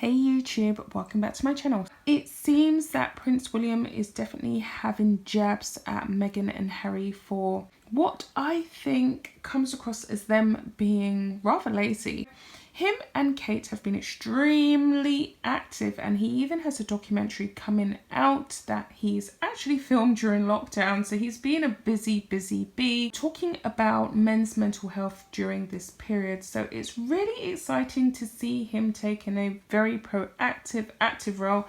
Hey YouTube, welcome back to my channel. It seems that Prince William is definitely having jabs at Meghan and Harry for what I think comes across as them being rather lazy. Him and Kate have been extremely active, and he even has a documentary coming out that he's actually filmed during lockdown. So he's been a busy bee talking about men's mental health during this period. So it's really exciting to see him taking a very proactive, active role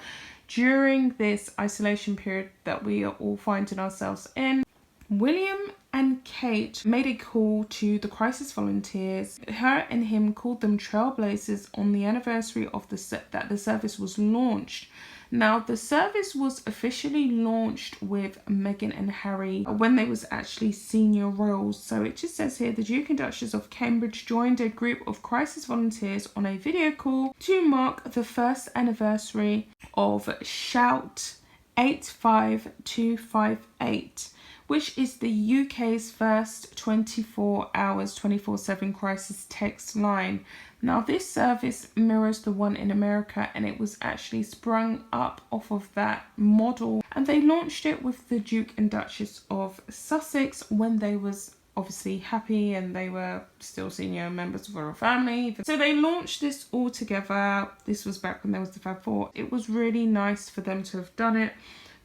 during this isolation period that we are all finding ourselves in. William and Kate made a call to the crisis volunteers. Her and him called them trailblazers on the anniversary of the service was launched. Now, the service was officially launched with Meghan and Harry when they was actually senior royals. So it just says here, the Duke and Duchess of Cambridge joined a group of crisis volunteers on a video call to mark the first anniversary of Shout 85258. which is the UK's first 24 hours, 24/7 crisis text line. Now, this service mirrors the one in America, and it was actually sprung up off of that model. And they launched it with the Duke and Duchess of Sussex when they was obviously happy and they were still senior members of the royal family. So they launched this all together. This was back when there was the Fab Four. It was really nice for them to have done it.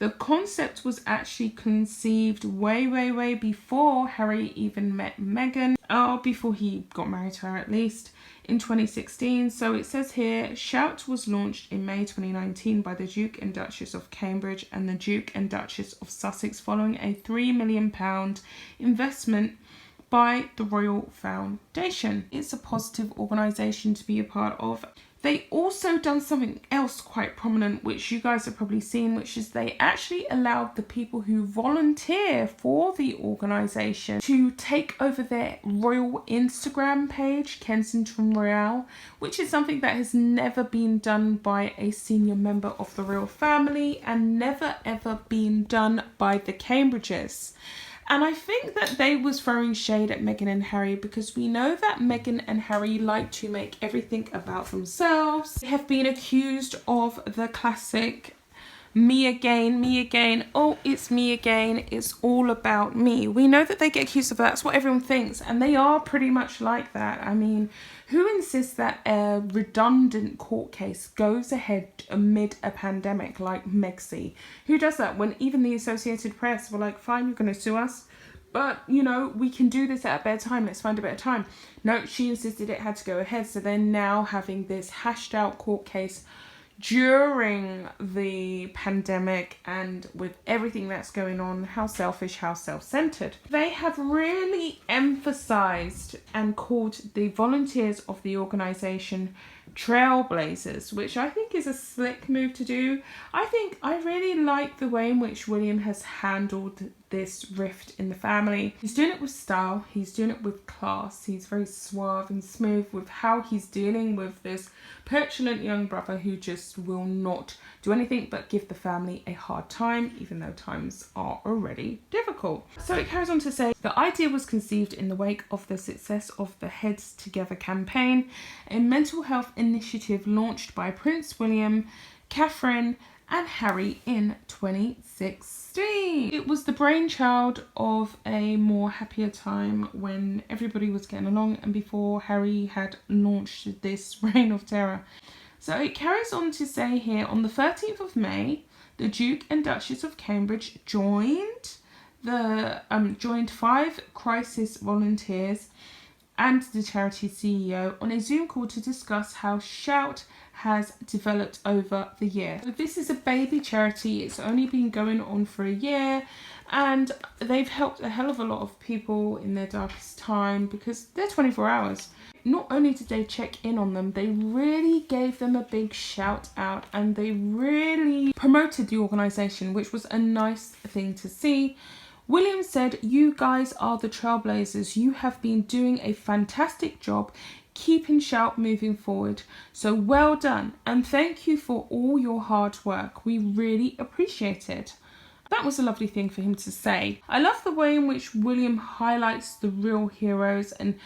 The concept was actually conceived way before Harry even met Meghan, or before he got married to her at least, in 2016. So it says here, Shout was launched in May 2019 by the Duke and Duchess of Cambridge and the Duke and Duchess of Sussex following a £3 million investment by the Royal Foundation. It's a positive organisation to be a part of. They also done something else quite prominent, which you guys have probably seen, which is they actually allowed the people who volunteer for the organisation to take over their royal Instagram page, Kensington Royale, which is something that has never been done by a senior member of the royal family and never ever been done by the Cambridges. And I think that they was throwing shade at Meghan and Harry because we know that Meghan and Harry like to make everything about themselves. They have been accused of the classic me again, oh, it's me again, it's all about me. We know that they get accused of that. That's what everyone thinks, and they are pretty much like that. I mean, who insists that a redundant court case goes ahead amid a pandemic like Megxi? Who does that when even the Associated Press were like, fine, you're going to sue us, but, you know, we can do this at a better time. Let's find a better time. No, she insisted it had to go ahead. So they're now having this hashed out court case during the pandemic, and with everything that's going on, how selfish, how self-centered. They have really emphasized and called the volunteers of the organization trailblazers, which I think is a slick move to do. I really like the way in which William has handled this rift in the family. He's doing it with style, he's doing it with class, he's very suave and smooth with how he's dealing with this petulant young brother who just will not do anything but give the family a hard time, even though times are already difficult. So it carries on to say, the idea was conceived in the wake of the success of the Heads Together campaign, a mental health initiative launched by Prince William, Catherine and Harry in 2016. It was the brainchild of a more happier time when everybody was getting along and before Harry had launched this reign of terror. So it carries on to say here, on the 13th of May, the Duke and Duchess of Cambridge joined 5 crisis volunteers and the charity CEO on a Zoom call to discuss how Shout has developed over the year. So this is a baby charity. It's only been going on for a year, and they've helped a hell of a lot of people in their darkest time because they're 24 hours. Not only did they check in on them, they really gave them a big shout out and they really promoted the organisation, which was a nice thing to see. William said, "You guys are the trailblazers. You have been doing a fantastic job keeping Shout moving forward. So well done, and thank you for all your hard work. We really appreciate it." That was a lovely thing for him to say. I love the way in which William highlights the real heroes and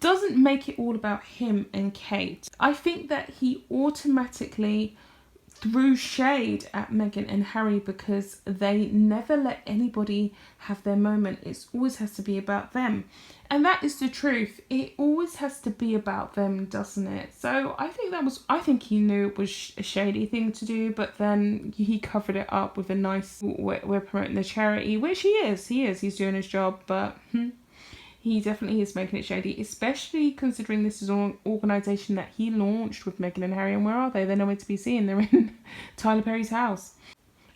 doesn't make it all about him and Kate. I think that he automatically threw shade at Meghan and Harry because they never let anybody have their moment. It always has to be about them. And that is the truth. It always has to be about them, doesn't it? So I think he knew it was a shady thing to do, but then he covered it up with a nice, we're promoting the charity, which he is. He's doing his job, but he definitely is making it shady, especially considering this is an organisation that he launched with Meghan and Harry. And where are they? They're nowhere to be seen. They're in Tyler Perry's house.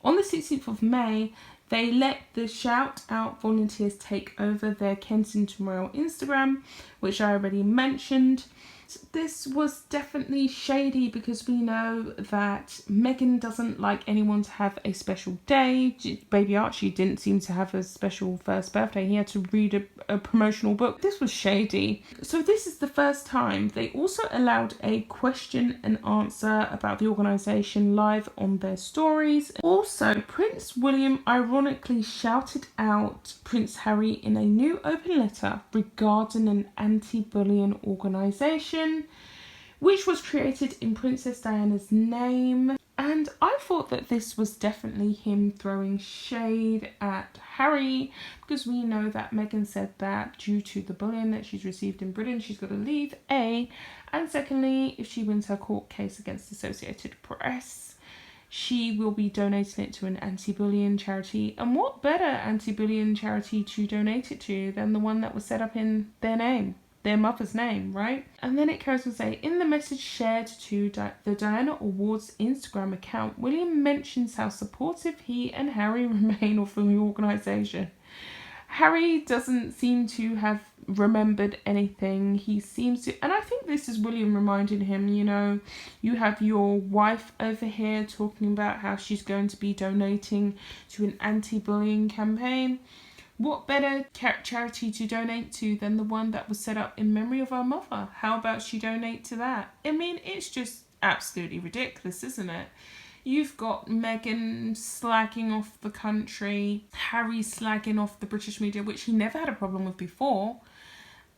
On the 16th of May, they let the Shout Out volunteers take over their Kensington Royal Instagram, which I already mentioned. This was definitely shady because we know that Meghan doesn't like anyone to have a special day. Baby Archie didn't seem to have a special first birthday. He had to read a promotional book. This was shady. So this is the first time. They also allowed a question and answer about the organisation live on their stories. Also, Prince William ironically shouted out Prince Harry in a new open letter regarding an anti-bullying organisation, which was created in Princess Diana's name. And I thought that this was definitely him throwing shade at Harry, because we know that Meghan said that due to the bullying that she's received in Britain, she's got to leave, A. And secondly, if she wins her court case against the Associated Press, she will be donating it to an anti-bullying charity. And what better anti-bullying charity to donate it to than the one that was set up in their name? Their mother's name, right? And then it goes on to say, in the message shared to the Diana Awards Instagram account, William mentions how supportive he and Harry remain of the organisation. Harry doesn't seem to have remembered anything. He seems to, and I think this is William reminding him, you know, you have your wife over here talking about how she's going to be donating to an anti-bullying campaign. What better charity to donate to than the one that was set up in memory of our mother? How about she donate to that? I mean, it's just absolutely ridiculous, isn't it? You've got Meghan slagging off the country, Harry slagging off the British media, which he never had a problem with before.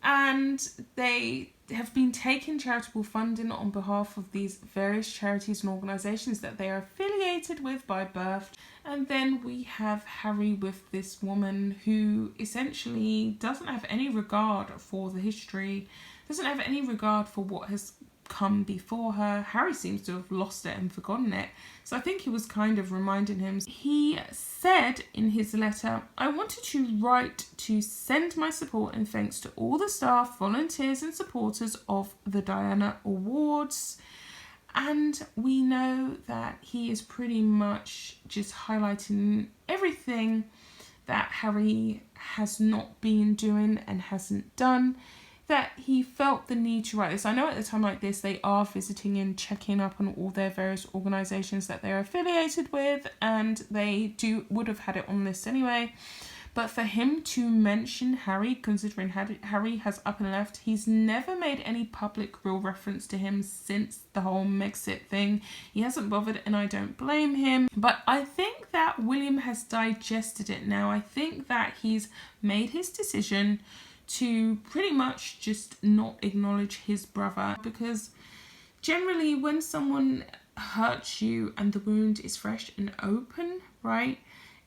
And they have been taking charitable funding on behalf of these various charities and organisations that they are affiliated with by birth. And then we have Harry with this woman who essentially doesn't have any regard for the history, doesn't have any regard for what has come before her. Harry seems to have lost it and forgotten it. So I think he was kind of reminding him. He said in his letter, I wanted to write to send my support and thanks to all the staff, volunteers and supporters of the Diana Awards. And we know that he is pretty much just highlighting everything that Harry has not been doing and hasn't done, that he felt the need to write this. I know at a time like this, they are visiting and checking up on all their various organisations that they're affiliated with, and they would have had it on this anyway. But for him to mention Harry, considering Harry has up and left, he's never made any public real reference to him since the whole Megxit thing. He hasn't bothered, and I don't blame him. But I think that William has digested it now. I think that he's made his decision to pretty much just not acknowledge his brother, because generally when someone hurts you and the wound is fresh and open, right,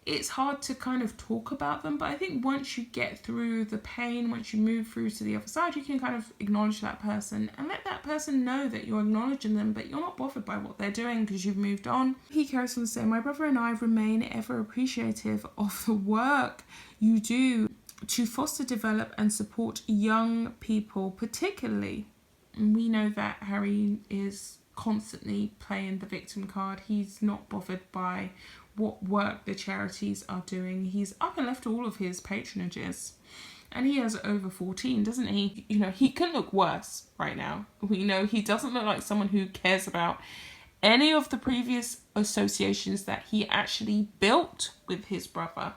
it's hard to kind of talk about them. But I think once you get through the pain, once you move through to the other side, you can kind of acknowledge that person and let that person know that you're acknowledging them, but you're not bothered by what they're doing because you've moved on. He carries on to say, my brother and I remain ever appreciative of the work you do to foster, develop and support young people, particularly. And we know that Harry is constantly playing the victim card. He's not bothered by what work the charities are doing. He's up and left all of his patronages. And he has over 14, doesn't he? You know, he can look worse right now. We know he doesn't look like someone who cares about any of the previous associations that he actually built with his brother.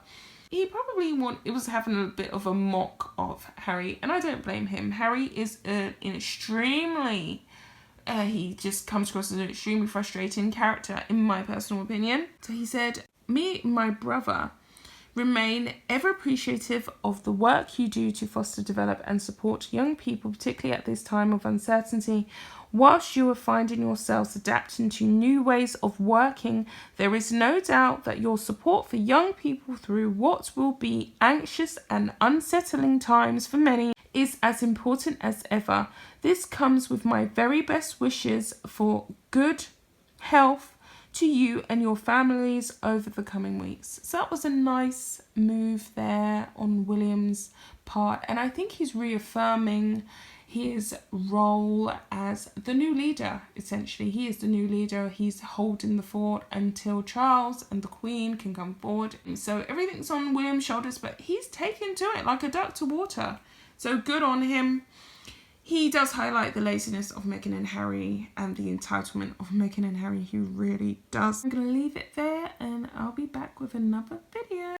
He probably was having a bit of a mock of Harry, and I don't blame him. Harry is an extremely, he just comes across as an extremely frustrating character, in my personal opinion. So he said, me and my brother Remain ever appreciative of the work you do to foster, develop and support young people, particularly at this time of uncertainty. Whilst you are finding yourselves adapting to new ways of working, there is no doubt that your support for young people through what will be anxious and unsettling times for many is as important as ever. This comes with my very best wishes for good health to you and your families over the coming weeks. So that was a nice move there on William's part, and I think he's reaffirming his role as the new leader. Essentially, he is the new leader. He's holding the fort until Charles and the Queen can come forward. And so everything's on William's shoulders, but he's taken to it like a duck to water. So good on him. He does highlight the laziness of Meghan and Harry and the entitlement of Meghan and Harry. He really does. I'm going to leave it there and I'll be back with another video.